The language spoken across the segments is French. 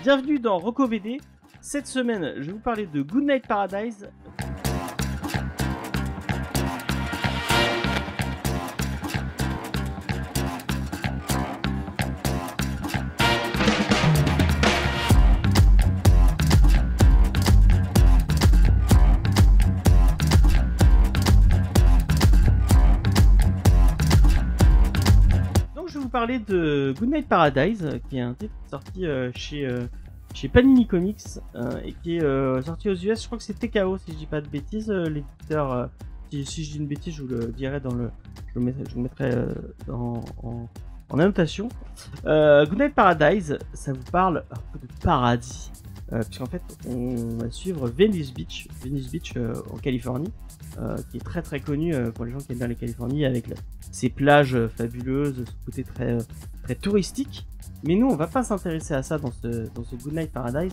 Bienvenue dans Rocco BD. Cette semaine, je vais vous parler de Good Night Paradise. Donc je vais vous parler de Good Night Paradise, qui est un titre sorti chez Panini Comics et qui est sorti aux US. Je crois que c'est TKO si je dis pas de bêtises. L'éditeur, si je dis une bêtise, je vous le dirai dans le, je vous mettrai en annotation. Good Night Paradise, ça vous parle un peu de paradis, puisqu'en fait on va suivre Venice Beach en Californie, qui est très connu pour les gens qui aiment bien les Californies, avec ses plages fabuleuses, ce côté très touristique. Mais nous, on va pas s'intéresser à ça dans ce Good Night Paradise.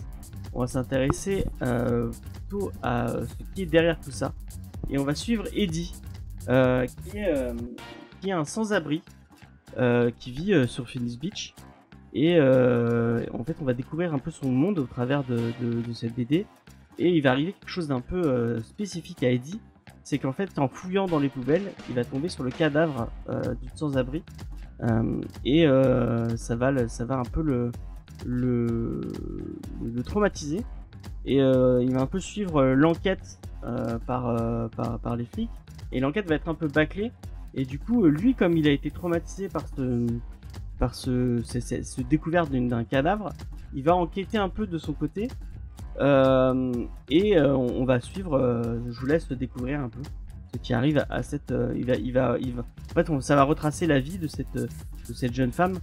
On va s'intéresser plutôt à ce qui est derrière tout ça. Et on va suivre Eddie, qui est un sans-abri qui vit sur Venice Beach. Et en fait, on va découvrir un peu son monde au travers de cette BD. Et il va arriver quelque chose d'un peu spécifique à Eddie. C'est qu'en fait, en fouillant dans les poubelles, il va tomber sur le cadavre du sans-abri. Et ça va un peu le traumatiser, et il va un peu suivre l'enquête par les flics, et l'enquête va être un peu bâclée, et du coup lui, comme il a été traumatisé par ce découverte d'un cadavre, il va enquêter un peu de son côté, et on va suivre, je vous laisse découvrir un peu ce qui arrive à cette, en fait, ça va retracer la vie de cette jeune femme,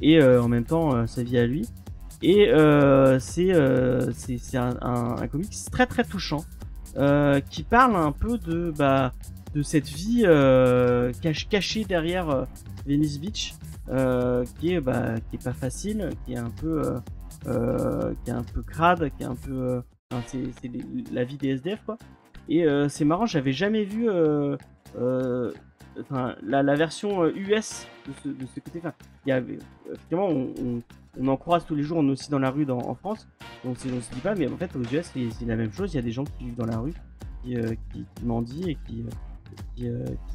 et en même temps sa vie à lui. Et c'est un comics très touchant, qui parle un peu de cette vie cachée derrière Venice Beach, qui est pas facile, qui est un peu crade, qui est un peu, c'est la vie des SDF quoi. Et c'est marrant, j'avais jamais vu la version US de ce côté. Enfin, il y a, effectivement, on en croise tous les jours, on est aussi dans la rue en France, on se dit pas, mais en fait aux US c'est la même chose. Il y a des gens qui vivent dans la rue, qui mendient et qui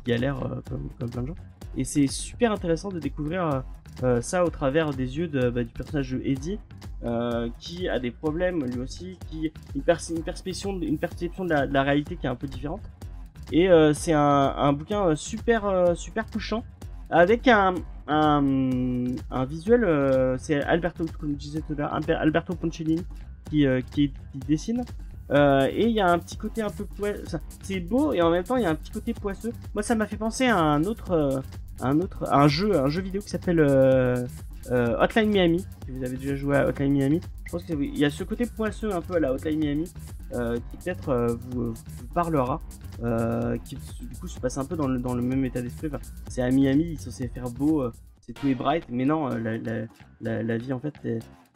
galèrent comme plein de gens. Et c'est super intéressant de découvrir ça au travers des yeux du personnage de Eddie, qui a des problèmes lui aussi, qui une perception de la réalité qui est un peu différente. Et c'est un bouquin super touchant, avec un visuel, c'est Alberto, comme je disais tout à l'heure, Alberto Ponchellini qui dessine. Et il y a un petit côté un peu poisseux, c'est beau, et en même temps il y a un petit côté poisseux. Moi ça m'a fait penser à un jeu vidéo qui s'appelle Hotline Miami. Si vous avez déjà joué à Hotline Miami, je pense qu'il y a ce côté poisseux un peu à la Hotline Miami, qui peut-être vous parlera, qui du coup se passe un peu dans le même état d'esprit. Enfin, c'est à Miami, il est censé faire beau, c'est tout est bright, mais non, la vie en fait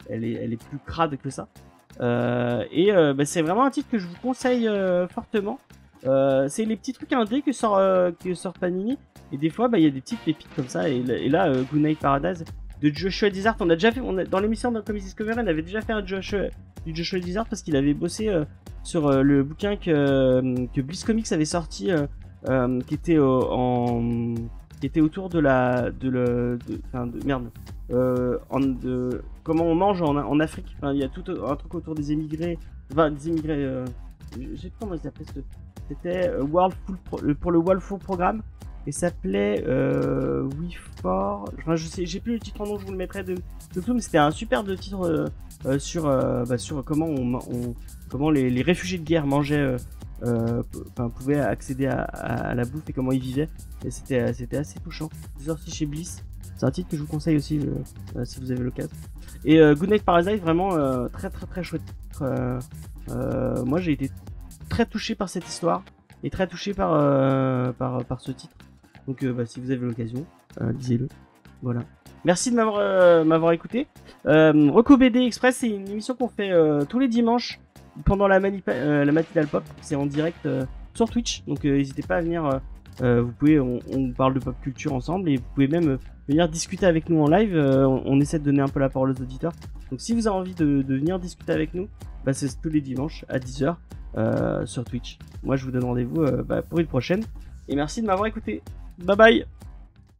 elle est plus crade que ça. C'est vraiment un titre que je vous conseille fortement. C'est les petits trucs indés que sort Panini, et des fois il y a des petites pépites comme ça, et là Good Night Paradise de Joshua Dysart, on a déjà fait, dans l'émission de Comics Discovery, on avait déjà fait du Joshua Dysart, parce qu'il avait bossé sur le bouquin que Bliss Comics avait sorti, qui était autour comment on mange en Afrique. Enfin, il y a tout un truc autour des émigrés, je sais pas comment ils appelaient c'était pour le World Food Programme, et s'appelait We4. Enfin, je sais, j'ai plus le titre en nom, je vous le mettrai de tout, mais c'était un super de titre sur comment les réfugiés de guerre mangeaient, pouvaient accéder à la bouffe, et comment ils vivaient. Et c'était assez touchant. C'est sorti chez Bliss. C'est un titre que je vous conseille aussi, si vous avez l'occasion. Et Good Night Paradise, vraiment très chouette. Moi j'ai été très touché par cette histoire, et très touché par ce titre. Donc si vous avez l'occasion, lisez-le. Voilà. Merci de m'avoir écouté. Rocco BD Express, c'est une émission qu'on fait tous les dimanches pendant la matinale pop. C'est en direct sur Twitch, donc n'hésitez pas à venir. Vous pouvez, on parle de pop culture ensemble, et vous pouvez même venir discuter avec nous en live. On essaie de donner un peu la parole aux auditeurs. Donc si vous avez envie de venir discuter avec nous, bah, c'est tous les dimanches à 10h sur Twitch. Moi je vous donne rendez-vous pour une prochaine. Et merci de m'avoir écouté. Bye bye.